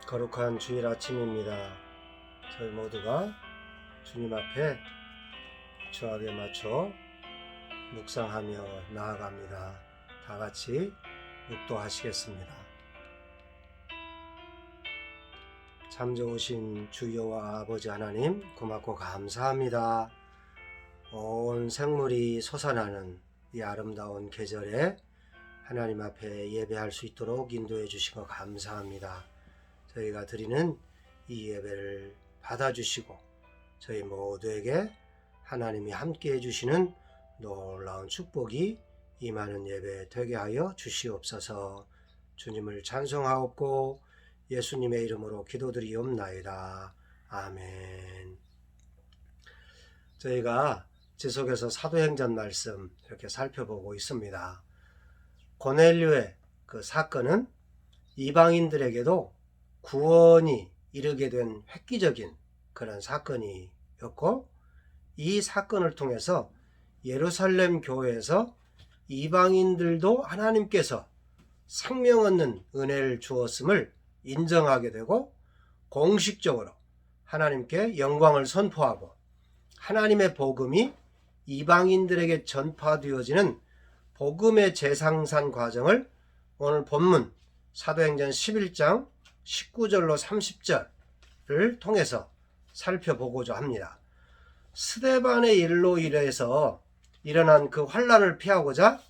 거룩한 주일 아침입니다. 저희 모두가 주님 앞에 주악에 맞춰 묵상하며 나아갑니다. 다 같이 묵도하시겠습니다. 참 좋으신 주 여호와 아버지 하나님, 고맙고 감사합니다. 온 생물이 솟아나는 이 아름다운 계절에 하나님 앞에 예배할 수 있도록 인도해 주시고 감사합니다. 저희가 드리는 이 예배를 받아주시고 저희 모두에게 하나님이 함께 해주시는 놀라운 축복이 임하는 예배 되게 하여 주시옵소서. 주님을 찬송하옵고 예수님의 이름으로 기도드리옵나이다. 아멘. 저희가 지속해서 사도행전 말씀 이렇게 살펴보고 있습니다. 고넬료의 그 사건은 이방인들에게도 구원이 이르게 된 획기적인 그런 사건이었고, 이 사건을 통해서 예루살렘 교회에서 이방인들도 하나님께서 생명 얻는 은혜를 주었음을 인정하게 되고, 공식적으로 하나님께 영광을 선포하고 하나님의 복음이 이방인들에게 전파되어지는 복음의 재상산 과정을 오늘 본문 사도행전 11장 19절로 30절을 통해서 살펴보고자 합니다. 스데반의 일로 인해서 일어난 그 환란을 피하고자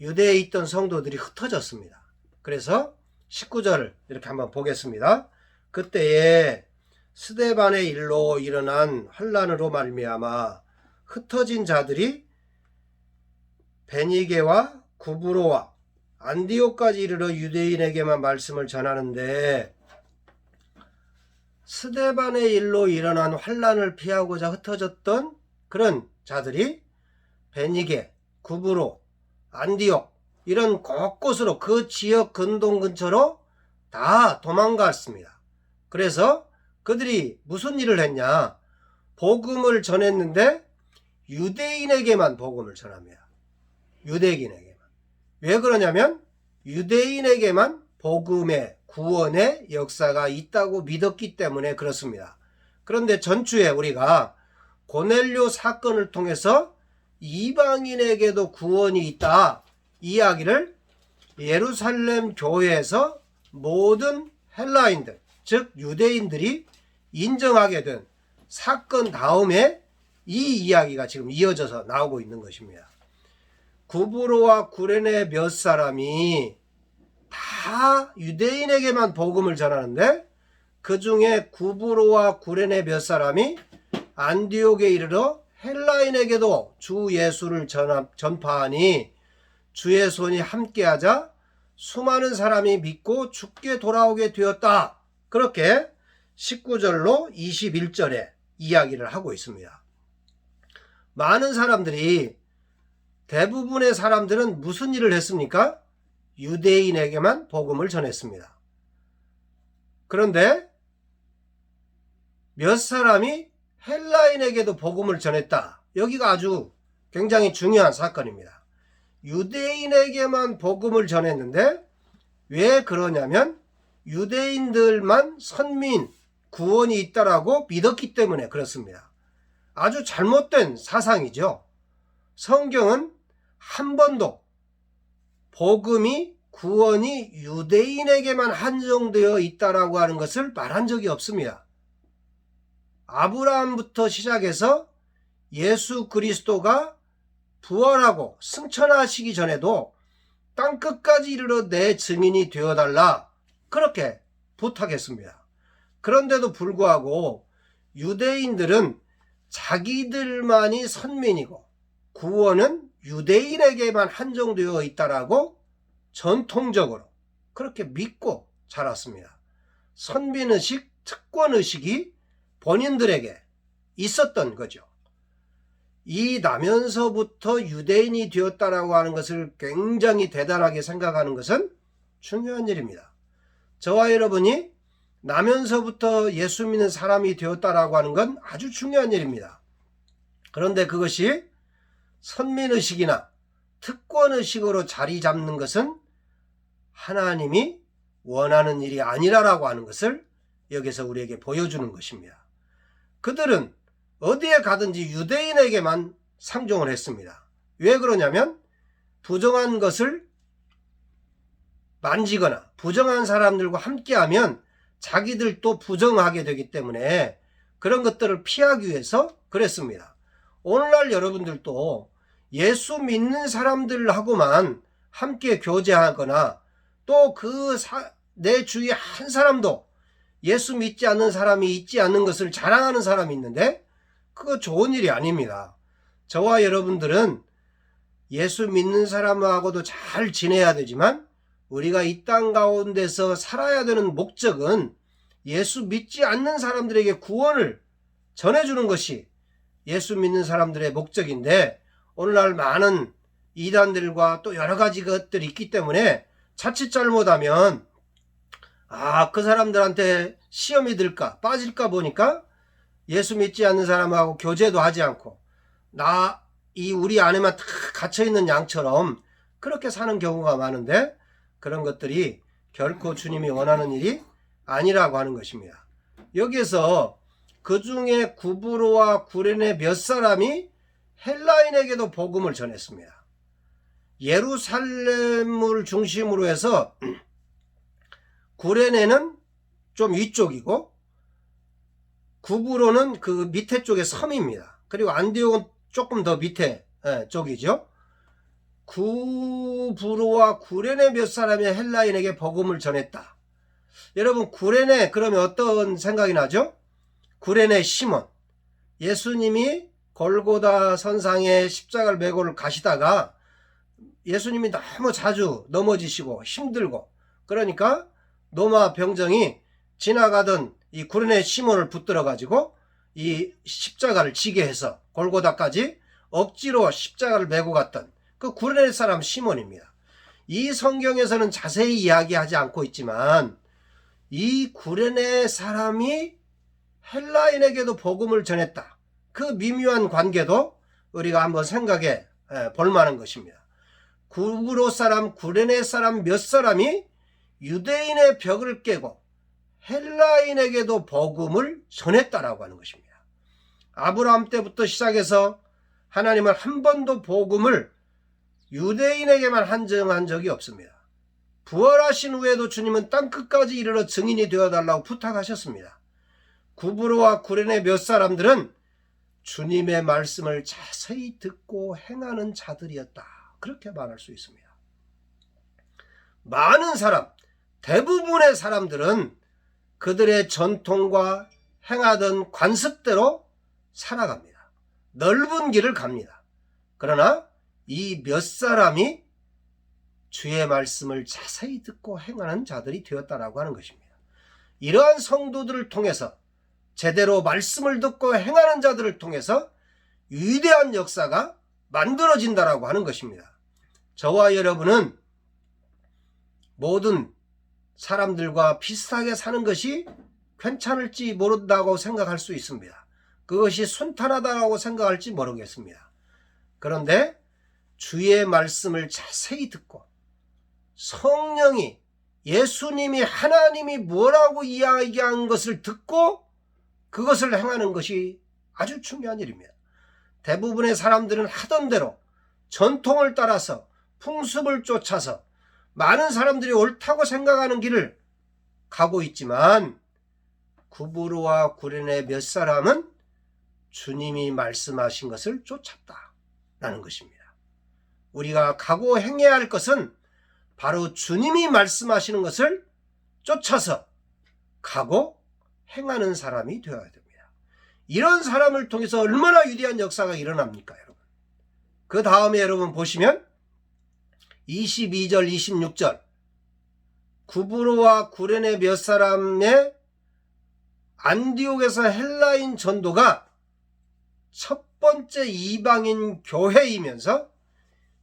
유대에 있던 성도들이 흩어졌습니다. 그래서 19절을 이렇게 한번 보겠습니다. 그때에 스데반의 일로 일어난 환란으로 말미암아 흩어진 자들이 베니게와 구브로와 안디옥까지 이르러 유대인에게만 말씀을 전하는데, 스데반의 일로 일어난 환란을 피하고자 흩어졌던 그런 자들이 베니게, 구브로, 안디옥 이런 곳곳으로 그 지역 근동 근처로 다 도망갔습니다. 그래서 그들이 무슨 일을 했냐? 복음을 전했는데 유대인에게만 복음을 전합니다. 유대인에게만. 왜 그러냐면 유대인에게만 복음의 구원의 역사가 있다고 믿었기 때문에 그렇습니다. 그런데 전주에 우리가 고넬료 사건을 통해서 이방인에게도 구원이 있다 이야기를 예루살렘 교회에서 모든 헬라인들, 즉 유대인들이 인정하게 된 사건 다음에 이 이야기가 지금 이어져서 나오고 있는 것입니다. 구브로와 구레네 몇 사람이 다 유대인에게만 복음을 전하는데, 그 중에 구브로와 구레네 몇 사람이 안디옥에 이르러 헬라인에게도 주 예수를 전파하니 주의 손이 함께하자 수많은 사람이 믿고 주께 돌아오게 되었다. 그렇게 19절로 21절에 이야기를 하고 있습니다. 많은 사람들이, 대부분의 사람들은 무슨 일을 했습니까? 유대인에게만 복음을 전했습니다. 그런데 몇 사람이 헬라인에게도 복음을 전했다. 여기가 아주 굉장히 중요한 사건입니다. 유대인에게만 복음을 전했는데 왜 그러냐면 유대인들만 선민, 구원이 있다라고 믿었기 때문에 그렇습니다. 아주 잘못된 사상이죠. 성경은 한 번도 복음이, 구원이 유대인에게만 한정되어 있다라고 하는 것을 말한 적이 없습니다. 아브라함부터 시작해서 예수 그리스도가 부활하고 승천하시기 전에도 땅끝까지 이르러 내 증인이 되어달라 그렇게 부탁했습니다. 그런데도 불구하고 유대인들은 자기들만이 선민이고 구원은 유대인에게만 한정되어 있다라고 전통적으로 그렇게 믿고 자랐습니다. 선민의식, 특권의식이 본인들에게 있었던 거죠. 이 나면서부터 유대인이 되었다라고 하는 것을 굉장히 대단하게 생각하는 것은 중요한 일입니다. 저와 여러분이 나면서부터 예수 믿는 사람이 되었다라고 하는 건 아주 중요한 일입니다. 그런데 그것이 선민의식이나 특권의식으로 자리 잡는 것은 하나님이 원하는 일이 아니라라고 하는 것을 여기서 우리에게 보여주는 것입니다. 그들은 어디에 가든지 유대인에게만 상종을 했습니다. 왜 그러냐면 부정한 것을 만지거나 부정한 사람들과 함께하면 자기들도 부정하게 되기 때문에 그런 것들을 피하기 위해서 그랬습니다. 오늘날 여러분들도 예수 믿는 사람들하고만 함께 교제하거나 또 내 주위에 한 사람도 예수 믿지 않는 사람이 있지 않는 것을 자랑하는 사람이 있는데 그거 좋은 일이 아닙니다. 저와 여러분들은 예수 믿는 사람하고도 잘 지내야 되지만 우리가 이 땅 가운데서 살아야 되는 목적은 예수 믿지 않는 사람들에게 구원을 전해주는 것이 예수 믿는 사람들의 목적인데 오늘날 많은 이단들과 또 여러 가지 것들이 있기 때문에 자칫 잘못하면 그 사람들한테 시험이 들까 빠질까 보니까 예수 믿지 않는 사람하고 교제도 하지 않고 우리 안에만 다 갇혀있는 양처럼 그렇게 사는 경우가 많은데 그런 것들이 결코 주님이 원하는 일이 아니라고 하는 것입니다. 여기에서 그 중에 구브로와 구레네 몇 사람이 헬라인에게도 복음을 전했습니다. 예루살렘을 중심으로 해서 구레네는 좀 위쪽이고 구브로는 그 밑에 쪽의 섬입니다. 그리고 안디옥은 조금 더 밑에 쪽이죠. 구브로와 구레네 몇 사람이 헬라인에게 복음을 전했다. 여러분 구레네 그러면 어떤 생각이 나죠? 구레네 시몬, 예수님이 골고다 선상에 십자가를 메고 가시다가 예수님이 너무 자주 넘어지시고 힘들고 그러니까 노마 병정이 지나가던 이 구레네 시몬을 붙들어 가지고 이 십자가를 지게 해서 골고다까지 억지로 십자가를 메고 갔던 그 구레네 사람 시몬입니다. 이 성경에서는 자세히 이야기하지 않고 있지만 이 구레네 사람이 헬라인에게도 복음을 전했다. 그 미묘한 관계도 우리가 한번 생각해 볼 만한 것입니다. 구브로 사람, 구레네 사람 몇 사람이 유대인의 벽을 깨고 헬라인에게도 복음을 전했다라고 하는 것입니다. 아브라함 때부터 시작해서 하나님은 한 번도 복음을 유대인에게만 한정한 적이 없습니다. 부활하신 후에도 주님은 땅끝까지 이르러 증인이 되어달라고 부탁하셨습니다. 구브로와 구레네 몇 사람들은 주님의 말씀을 자세히 듣고 행하는 자들이었다. 그렇게 말할 수 있습니다. 많은 사람, 대부분의 사람들은 그들의 전통과 행하던 관습대로 살아갑니다. 넓은 길을 갑니다. 그러나 이 몇 사람이 주의 말씀을 자세히 듣고 행하는 자들이 되었다라고 하는 것입니다. 이러한 성도들을 통해서 제대로 말씀을 듣고 행하는 자들을 통해서 위대한 역사가 만들어진다라고 하는 것입니다. 저와 여러분은 모든 사람들과 비슷하게 사는 것이 괜찮을지 모른다고 생각할 수 있습니다. 그것이 순탄하다고 생각할지 모르겠습니다. 그런데 주의 말씀을 자세히 듣고 성령이 예수님이 하나님이 뭐라고 이야기한 것을 듣고 그것을 행하는 것이 아주 중요한 일입니다. 대부분의 사람들은 하던 대로 전통을 따라서 풍습을 쫓아서 많은 사람들이 옳다고 생각하는 길을 가고 있지만 구브로와 구레네 몇 사람은 주님이 말씀하신 것을 쫓았다라는 것입니다. 우리가 가고 행해야 할 것은 바로 주님이 말씀하시는 것을 쫓아서 가고 행하는 사람이 되어야 됩니다. 이런 사람을 통해서 얼마나 위대한 역사가 일어납니까, 여러분? 그 다음에 여러분 보시면 22절, 26절 구브로와 구레네 몇 사람의 안디옥에서 헬라인 전도가 첫 번째 이방인 교회이면서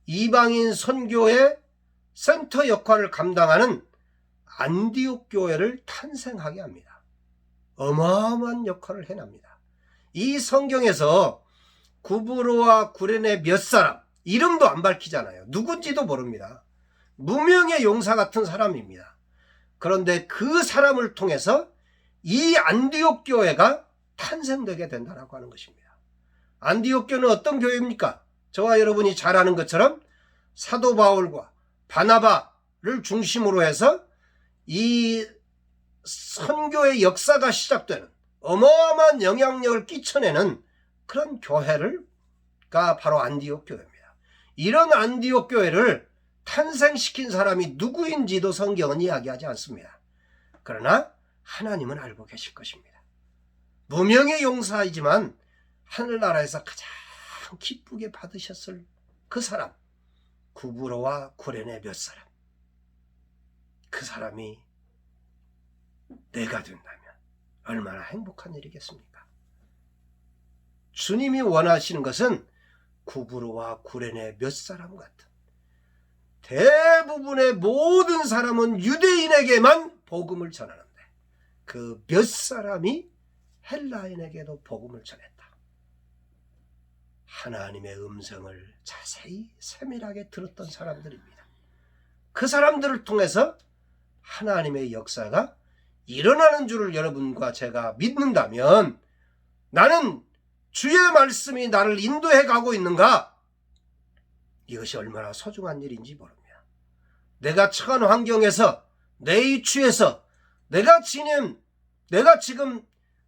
이방인 선교의 센터 역할을 감당하는 안디옥 교회를 탄생하게 합니다. 어마어마한 역할을 해납니다. 이 성경에서 구브로와 구레네 몇 사람 이름도 안 밝히잖아요. 누군지도 모릅니다. 무명의 용사 같은 사람입니다. 그런데 그 사람을 통해서 이 안디옥 교회가 탄생되게 된다라고 하는 것입니다. 안디옥 교회는 어떤 교회입니까? 저와 여러분이 잘 아는 것처럼 사도 바울과 바나바를 중심으로 해서 이 선교의 역사가 시작되는 어마어마한 영향력을 끼쳐내는 그런 교회가 바로 안디옥 교회입니다. 이런 안디옥 교회를 탄생시킨 사람이 누구인지도 성경은 이야기하지 않습니다. 그러나 하나님은 알고 계실 것입니다. 무명의 용사이지만 하늘나라에서 가장 기쁘게 받으셨을 그 사람, 구브로와 구레네 몇 사람, 그 사람이 내가 된다면 얼마나 행복한 일이겠습니까? 주님이 원하시는 것은 구브로와 구레네 몇 사람 같은, 대부분의 모든 사람은 유대인에게만 복음을 전하는데 그 몇 사람이 헬라인에게도 복음을 전했다. 하나님의 음성을 자세히 세밀하게 들었던 사람들입니다. 그 사람들을 통해서 하나님의 역사가 일어나는 줄을 여러분과 제가 믿는다면, 나는 주의 말씀이 나를 인도해 가고 있는가? 이것이 얼마나 소중한 일인지 모릅니다. 내가 처한 환경에서, 내 위치에서 내가 지금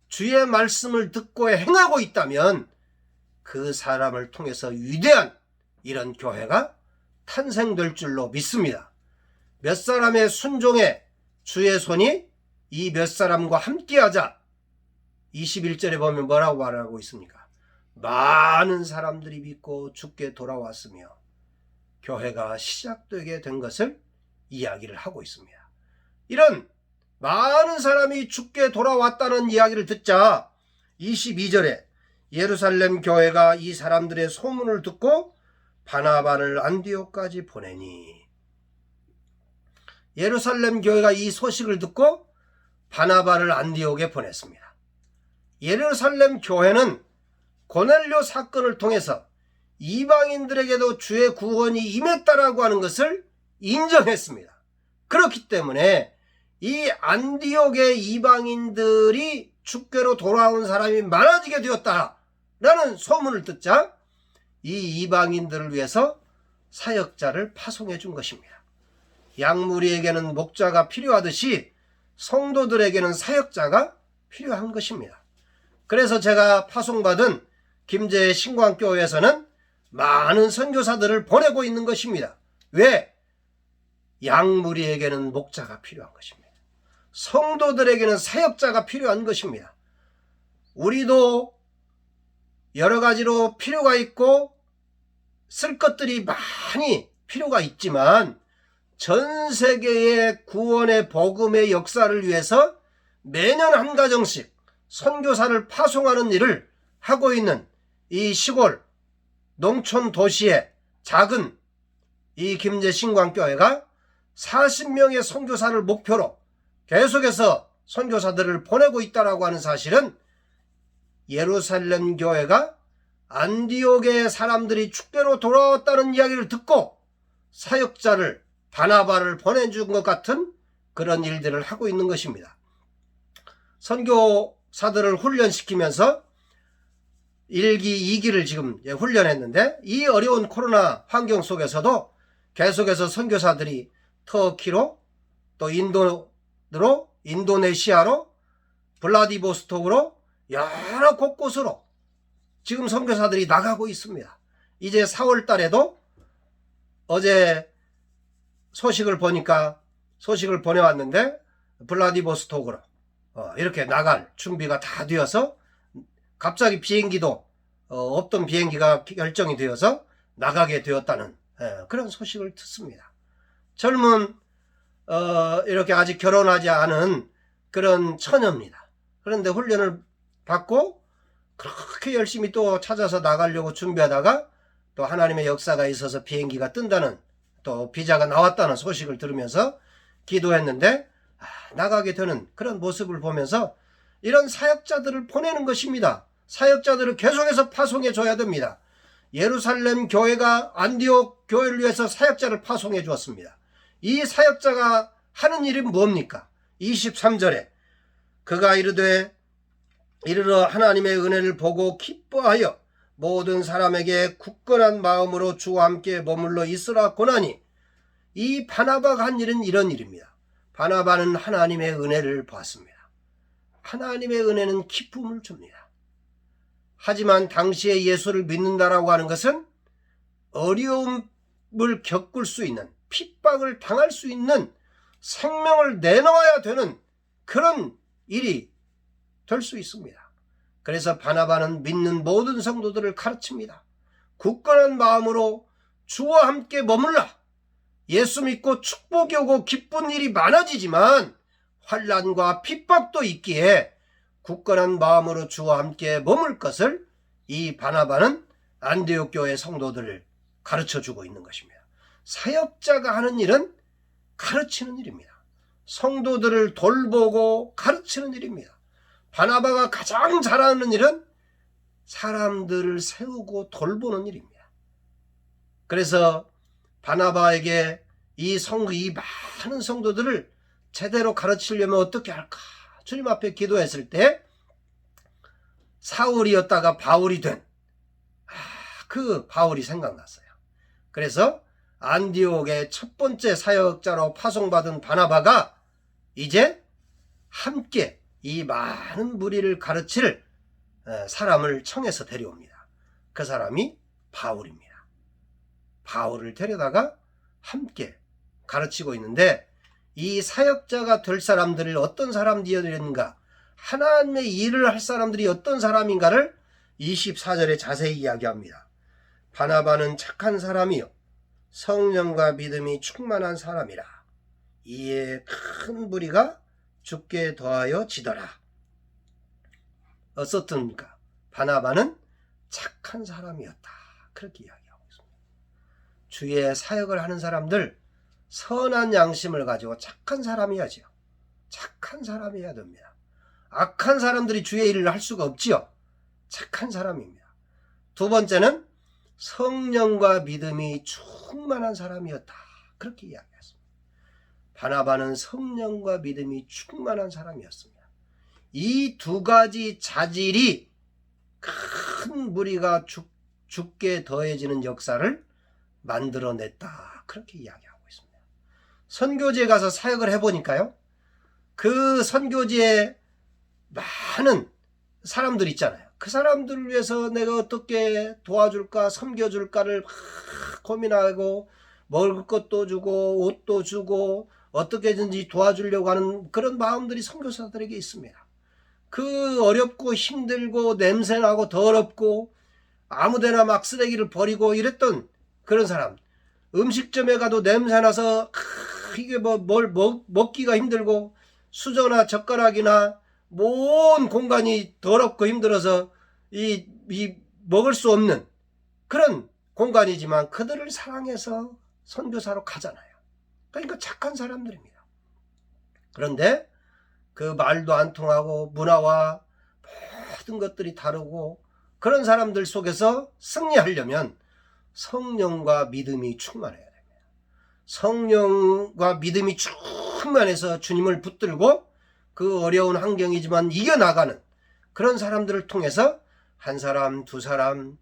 주의 말씀을 듣고 행하고 있다면 그 사람을 통해서 위대한 이런 교회가 탄생될 줄로 믿습니다. 몇 사람의 순종에 주의 손이 이 몇 사람과 함께하자. 21절에 보면 뭐라고 말하고 있습니까? 많은 사람들이 믿고 주께 돌아왔으며 교회가 시작되게 된 것을 이야기를 하고 있습니다. 이런 많은 사람이 주께 돌아왔다는 이야기를 듣자 22절에 예루살렘 교회가 이 사람들의 소문을 듣고 바나바를 안디옥까지 보내니, 예루살렘 교회가 이 소식을 듣고 바나바를 안디옥에 보냈습니다. 예루살렘 교회는 고넬료 사건을 통해서 이방인들에게도 주의 구원이 임했다라고 하는 것을 인정했습니다. 그렇기 때문에 이 안디옥의 이방인들이 주께로 돌아온 사람이 많아지게 되었다라는 소문을 듣자 이 이방인들을 위해서 사역자를 파송해 준 것입니다. 양무리에게는 목자가 필요하듯이 성도들에게는 사역자가 필요한 것입니다. 그래서 제가 파송받은 김제 신광교회에서는 많은 선교사들을 보내고 있는 것입니다. 왜? 양무리에게는 목자가 필요한 것입니다. 성도들에게는 사역자가 필요한 것입니다. 우리도 여러 가지로 필요가 있고 쓸 것들이 많이 필요가 있지만 전 세계의 구원의 복음의 역사를 위해서 매년 한 가정씩 선교사를 파송하는 일을 하고 있는 이 시골 농촌 도시의 작은 이 김제 신광교회가 40명의 선교사를 목표로 계속해서 선교사들을 보내고 있다라고 하는 사실은 예루살렘 교회가 안디옥의 사람들이 주께로 돌아왔다는 이야기를 듣고 사역자를 바나바를 보내준 것 같은 그런 일들을 하고 있는 것입니다. 선교사들을 훈련시키면서 1기, 2기를 지금 훈련했는데 이 어려운 코로나 환경 속에서도 계속해서 선교사들이 터키로 또 인도네시아로 블라디보스톡으로 여러 곳곳으로 지금 선교사들이 나가고 있습니다. 이제 4월 달에도 어제 소식을 보내왔는데 블라디보스톡으로 이렇게 나갈 준비가 다 되어서 갑자기 비행기도 없던 비행기가 결정이 되어서 나가게 되었다는 그런 소식을 듣습니다. 젊은 이렇게 아직 결혼하지 않은 그런 처녀입니다. 그런데 훈련을 받고 그렇게 열심히 또 찾아서 나가려고 준비하다가 또 하나님의 역사가 있어서 비행기가 뜬다는, 또 비자가 나왔다는 소식을 들으면서 기도했는데 나가게 되는 그런 모습을 보면서 이런 사역자들을 보내는 것입니다. 사역자들을 계속해서 파송해 줘야 됩니다. 예루살렘 교회가 안디옥 교회를 위해서 사역자를 파송해 주었습니다. 이 사역자가 하는 일이 뭡니까? 23절에 그가 이르되 이르러 하나님의 은혜를 보고 기뻐하여 모든 사람에게 굳건한 마음으로 주와 함께 머물러 있으라 고나니, 이 바나바가 한 일은 이런 일입니다. 바나바는 하나님의 은혜를 보았습니다. 하나님의 은혜는 기쁨을 줍니다. 하지만 당시에 예수를 믿는다라고 하는 것은 어려움을 겪을 수 있는, 핍박을 당할 수 있는, 생명을 내놓아야 되는 그런 일이 될 수 있습니다. 그래서 바나바는 믿는 모든 성도들을 가르칩니다. 굳건한 마음으로 주와 함께 머물라. 예수 믿고 축복이 오고 기쁜 일이 많아지지만 환난과 핍박도 있기에 굳건한 마음으로 주와 함께 머물 것을 이 바나바는 안디옥 교회 성도들을 가르쳐주고 있는 것입니다. 사역자가 하는 일은 가르치는 일입니다. 성도들을 돌보고 가르치는 일입니다. 바나바가 가장 잘하는 일은 사람들을 세우고 돌보는 일입니다. 그래서 바나바에게 이 많은 성도들을 제대로 가르치려면 어떻게 할까? 주님 앞에 기도했을 때 사울이었다가 바울이 된 그 바울이 생각났어요. 그래서 안디옥의 첫 번째 사역자로 파송받은 바나바가 이제 함께 이 많은 무리를 가르칠 사람을 청해서 데려옵니다. 그 사람이 바울입니다. 바울을 데려다가 함께 가르치고 있는데, 이 사역자가 될 사람들을 어떤 사람들이어야 되는가, 하나님의 일을 할 사람들이 어떤 사람인가를 24절에 자세히 이야기합니다. 바나바는 착한 사람이요 성령과 믿음이 충만한 사람이라. 이에 큰 무리가 죽게 더하여 지더라. 어떻습니까? 바나바는 착한 사람이었다. 그렇게 이야기하고 있습니다. 주의 사역을 하는 사람들, 선한 양심을 가지고 착한 사람이야죠. 착한 사람이어야 됩니다. 악한 사람들이 주의 일을 할 수가 없지요. 착한 사람입니다. 두 번째는 성령과 믿음이 충만한 사람이었다. 그렇게 이야기했습니다. 바나바는 성령과 믿음이 충만한 사람이었습니다. 이 두 가지 자질이 큰 무리가 죽게 더해지는 역사를 만들어냈다. 그렇게 이야기하고 있습니다. 선교지에 가서 사역을 해보니까요, 그 선교지에 많은 사람들 있잖아요. 그 사람들을 위해서 내가 어떻게 도와줄까, 섬겨줄까를 고민하고, 먹을 것도 주고 옷도 주고 어떻게든지 도와주려고 하는 그런 마음들이 선교사들에게 있습니다. 그 어렵고 힘들고 냄새나고 더럽고 아무데나 막 쓰레기를 버리고 이랬던 그런 사람, 음식점에 가도 냄새나서 이게 뭘 먹기가 힘들고 수저나 젓가락이나 먼 공간이 더럽고 힘들어서 이 먹을 수 없는 그런 공간이지만 그들을 사랑해서 선교사로 가잖아요. 그러니까 착한 사람들입니다. 그런데 그 말도 안 통하고 문화와 모든 것들이 다르고 그런 사람들 속에서 승리하려면 성령과 믿음이 충만해야 됩니다. 성령과 믿음이 충만해서 주님을 붙들고 그 어려운 환경이지만 이겨나가는 그런 사람들을 통해서 한 사람, 두 사람,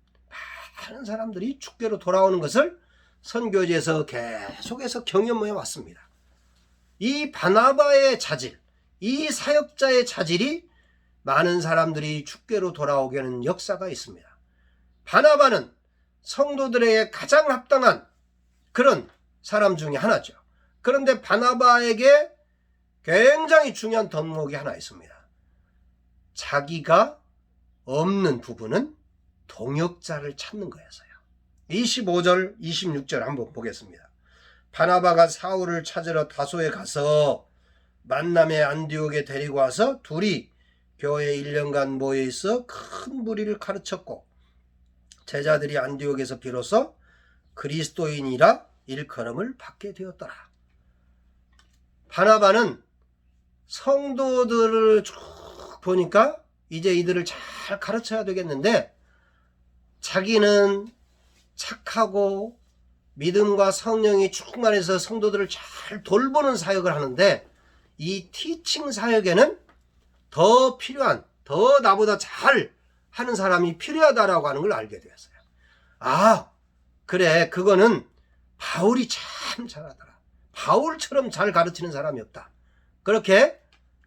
많은 사람들이 주께로 돌아오는 것을 선교지에서 계속해서 경험해 왔습니다. 이 바나바의 자질, 이 사역자의 자질이 많은 사람들이 주께로 돌아오게 하는 역사가 있습니다. 바나바는 성도들에게 가장 합당한 그런 사람 중에 하나죠. 그런데 바나바에게 굉장히 중요한 덕목이 하나 있습니다. 자기가 없는 부분은 동역자를 찾는 거였어요. 25절, 26절 한번 보겠습니다. 바나바가 사울을 찾으러 다소에 가서 만남의 안디옥에 데리고 와서 둘이 교회에 1년간 모여 있어 큰 무리를 가르쳤고 제자들이 안디옥에서 비로소 그리스도인이라 일컬음을 받게 되었더라. 바나바는 성도들을 쭉 보니까 이제 이들을 잘 가르쳐야 되겠는데 자기는 착하고 믿음과 성령이 충만해서 성도들을 잘 돌보는 사역을 하는데, 이 티칭 사역에는 더 필요한, 더 나보다 잘 하는 사람이 필요하다라고 하는 걸 알게 되었어요. 아, 그래, 그거는 바울이 참 잘하더라. 바울처럼 잘 가르치는 사람이 없다. 그렇게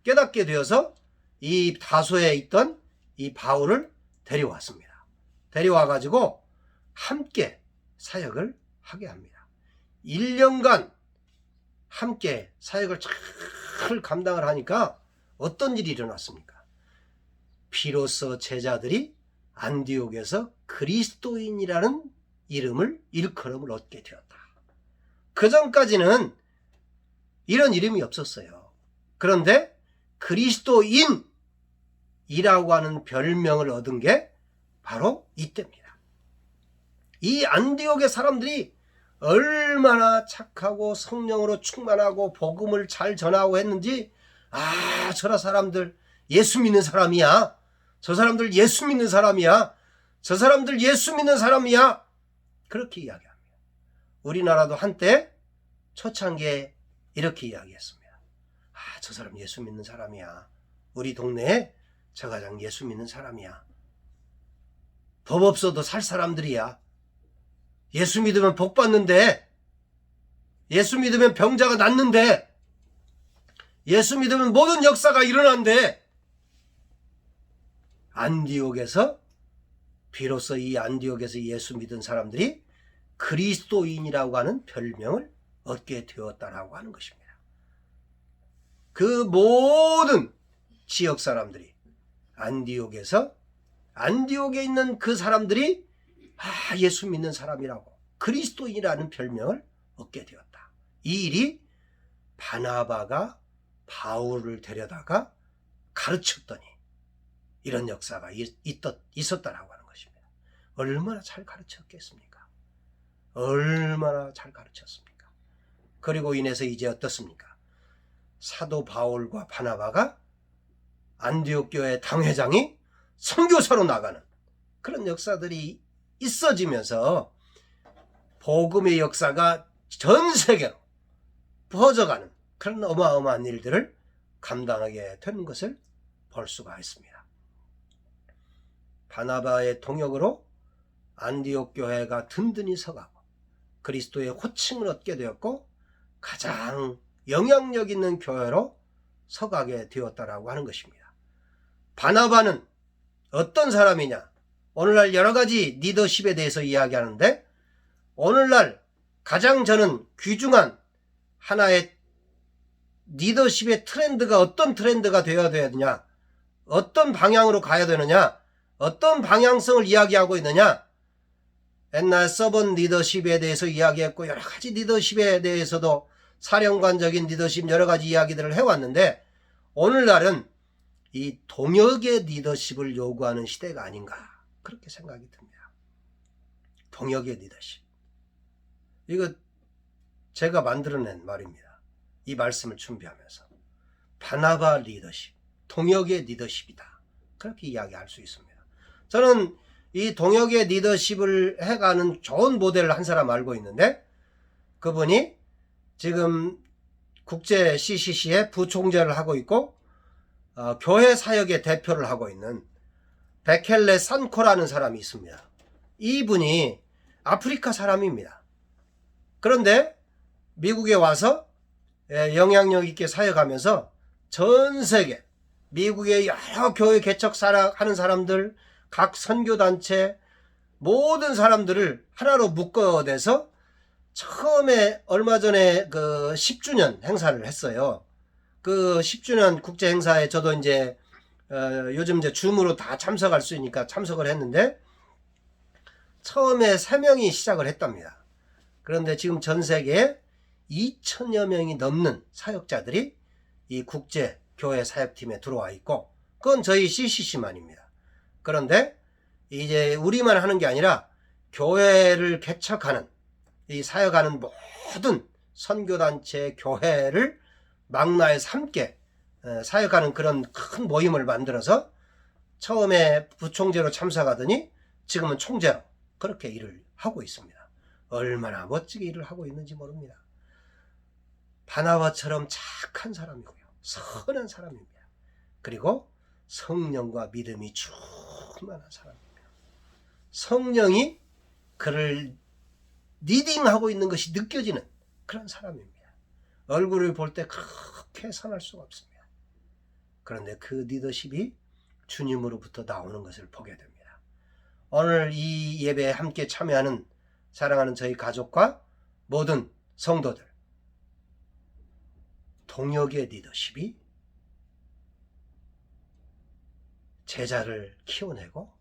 깨닫게 되어서 이 다소에 있던 이 바울을 데려왔습니다. 데려와 가지고 함께 사역을 하게 합니다. 1년간 함께 사역을 잘 감당을 하니까 어떤 일이 일어났습니까? 비로소 제자들이 안디옥에서 그리스도인이라는 이름을, 일컬음을 얻게 되었다. 그 전까지는 이런 이름이 없었어요. 그런데 그리스도인이라고 하는 별명을 얻은 게 바로 이때입니다. 이 안디옥의 사람들이 얼마나 착하고 성령으로 충만하고 복음을 잘 전하고 했는지, 아, 저 사람들 예수 믿는 사람이야. 저 사람들 예수 믿는 사람이야. 저 사람들 예수 믿는 사람이야. 그렇게 이야기합니다. 우리나라도 한때 초창기에 이렇게 이야기했습니다. 아, 저 사람 예수 믿는 사람이야. 우리 동네에 저 가장 예수 믿는 사람이야. 법 없어도 살 사람들이야. 예수 믿으면 복 받는데, 예수 믿으면 병자가 낫는데, 예수 믿으면 모든 역사가 일어난대. 안디옥에서, 비로소 이 안디옥에서 예수 믿은 사람들이 그리스도인이라고 하는 별명을 얻게 되었다라고 하는 것입니다. 그 모든 지역 사람들이 안디옥에서, 안디옥에 있는 그 사람들이 아, 예수 믿는 사람이라고 그리스도인이라는 별명을 얻게 되었다. 이 일이 바나바가 바울을 데려다가 가르쳤더니 이런 역사가 있었다라고 하는 것입니다. 얼마나 잘 가르쳤겠습니까? 얼마나 잘 가르쳤습니까? 그리고 인해서 이제 어떻습니까? 사도 바울과 바나바가 안디옥 교회 당회장이 선교사로 나가는 그런 역사들이 있어지면서 복음의 역사가 전 세계로 퍼져가는 그런 어마어마한 일들을 감당하게 되는 것을 볼 수가 있습니다. 바나바의 동역으로 안디옥 교회가 든든히 서가고 그리스도의 호칭을 얻게 되었고 가장 영향력 있는 교회로 서가게 되었다라고 하는 것입니다. 바나바는 어떤 사람이냐? 오늘날 여러 가지 리더십에 대해서 이야기하는데, 오늘날 가장 저는 귀중한 하나의 리더십의 트렌드가 어떤 트렌드가 되어야 되느냐, 어떤 방향으로 가야 되느냐, 어떤 방향성을 이야기하고 있느냐. 옛날 서번 리더십에 대해서 이야기했고 여러 가지 리더십에 대해서도 사령관적인 리더십 여러 가지 이야기들을 해왔는데, 오늘날은 이 동역의 리더십을 요구하는 시대가 아닌가, 그렇게 생각이 듭니다. 동역의 리더십. 이거 제가 만들어낸 말입니다. 이 말씀을 준비하면서. 바나바 리더십, 동역의 리더십이다. 그렇게 이야기할 수 있습니다. 저는 이 동역의 리더십을 해가는 좋은 모델을 한 사람 알고 있는데, 그분이 지금 국제 CCC의 부총재를 하고 있고 교회 사역의 대표를 하고 있는 베켈레 산코라는 사람이 있습니다. 이분이 아프리카 사람입니다. 그런데 미국에 와서 영향력 있게 사역하면서 전 세계 미국의 여러 교회 개척하는 사람들, 각 선교단체 모든 사람들을 하나로 묶어내서 처음에 얼마 전에 그 10주년 행사를 했어요. 그 10주년 국제 행사에 저도 이제 요즘 이제 줌으로 다 참석할 수 있으니까 참석을 했는데, 처음에 3명이 시작을 했답니다. 그런데 지금 전 세계에 2,000여 명이 넘는 사역자들이 이 국제 교회 사역팀에 들어와 있고, 그건 저희 CCC만입니다. 그런데 이제 우리만 하는 게 아니라 교회를 개척하는, 이 사역하는 모든 선교단체 교회를 망라해서 함께 사역하는 그런 큰 모임을 만들어서 처음에 부총재로 참석하더니 지금은 총재로 그렇게 일을 하고 있습니다. 얼마나 멋지게 일을 하고 있는지 모릅니다. 바나바처럼 착한 사람이고요. 선한 사람입니다. 그리고 성령과 믿음이 충만한 사람입니다. 성령이 그를 리딩하고 있는 것이 느껴지는 그런 사람입니다. 얼굴을 볼 때 그렇게 선할 수가 없습니다. 그런데 그 리더십이 주님으로부터 나오는 것을 보게 됩니다. 오늘 이 예배에 함께 참여하는 사랑하는 저희 가족과 모든 성도들, 동역의 리더십이 제자를 키워내고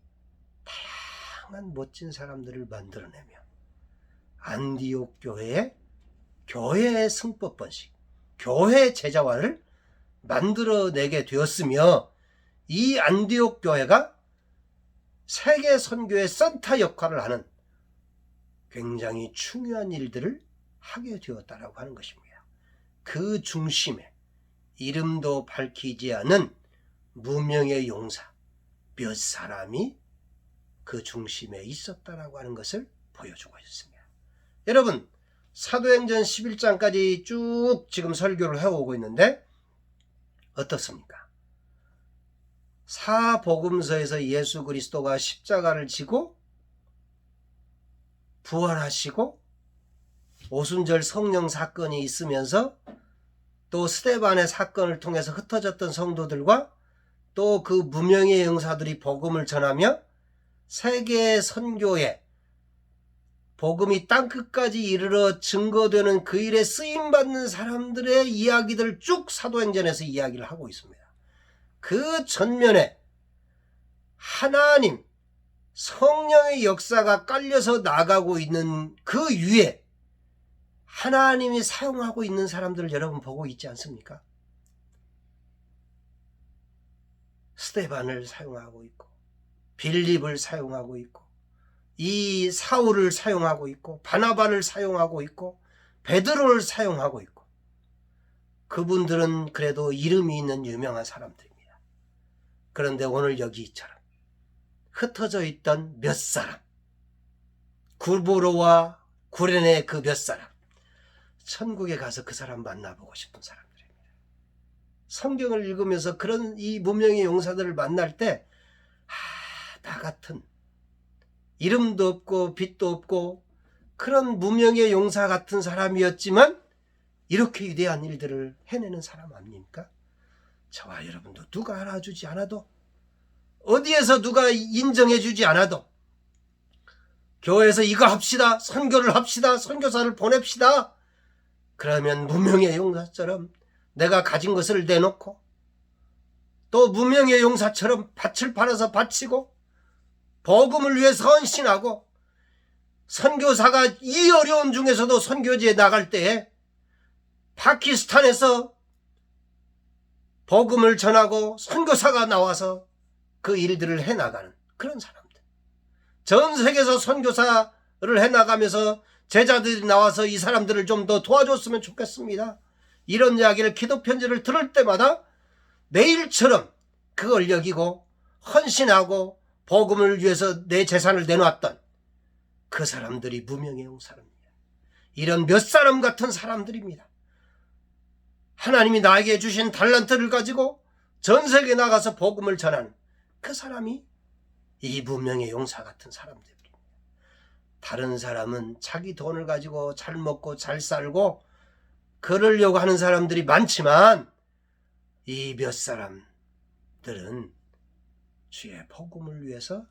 다양한 멋진 사람들을 만들어내며 안디옥 교회의 승법 번식, 교회 제자화를 만들어내게 되었으며, 이 안디옥 교회가 세계 선교의 센터 역할을 하는 굉장히 중요한 일들을 하게 되었다라고 하는 것입니다. 그 중심에 이름도 밝히지 않은 무명의 용사 몇 사람이 그 중심에 있었다라고 하는 것을 보여주고 있습니다. 여러분, 사도행전 11장까지 쭉 지금 설교를 해오고 있는데 어떻습니까? 사복음서에서 예수 그리스도가 십자가를 지고 부활하시고 오순절 성령 사건이 있으면서 또 스데반의 사건을 통해서 흩어졌던 성도들과 또 그 무명의 용사들이 복음을 전하며 세계 선교에 복음이 땅끝까지 이르러 증거되는 그 일에 쓰임받는 사람들의 이야기들을 쭉 사도행전에서 이야기를 하고 있습니다. 그 전면에 하나님 성령의 역사가 깔려서 나가고 있는 그 위에 하나님이 사용하고 있는 사람들을 여러분 보고 있지 않습니까? 스데반을 사용하고 있고, 빌립을 사용하고 있고, 이 사울을 사용하고 있고, 바나바를 사용하고 있고, 베드로를 사용하고 있고, 그분들은 그래도 이름이 있는 유명한 사람들입니다. 그런데 오늘 여기처럼 흩어져 있던 몇 사람, 구브로와 구레네 그 몇 사람, 천국에 가서 그 사람 만나보고 싶은 사람들입니다. 성경을 읽으면서 그런 이 무명의 용사들을 만날 때 나 같은 이름도 없고 빛도 없고 그런 무명의 용사 같은 사람이었지만 이렇게 위대한 일들을 해내는 사람 아닙니까? 저와 여러분도 누가 알아주지 않아도, 어디에서 누가 인정해주지 않아도, 교회에서 이거 합시다, 선교를 합시다, 선교사를 보냅시다, 그러면 무명의 용사처럼 내가 가진 것을 내놓고 또 무명의 용사처럼 밭을 팔아서 바치고 복음을 위해서 헌신하고, 선교사가 이 어려운 중에서도 선교지에 나갈 때에 파키스탄에서 복음을 전하고 선교사가 나와서 그 일들을 해나가는 그런 사람들, 전 세계에서 선교사를 해나가면서 제자들이 나와서 이 사람들을 좀 더 도와줬으면 좋겠습니다, 이런 이야기를, 기도 편지를 들을 때마다 내일처럼 그걸 여기고 헌신하고 복음을 위해서 내 재산을 내놓았던 그 사람들이 무명의 용사입니다. 이런 몇 사람 같은 사람들입니다. 하나님이 나에게 주신 달란트를 가지고 전 세계에 나가서 복음을 전하는 그 사람이 이 무명의 용사 같은 사람들입니다. 다른 사람은 자기 돈을 가지고 잘 먹고 잘 살고 그러려고 하는 사람들이 많지만, 이 몇 사람들은 주의 복음을 위해서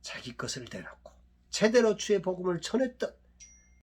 자기 것을 내놓고 제대로 주의 복음을 전했던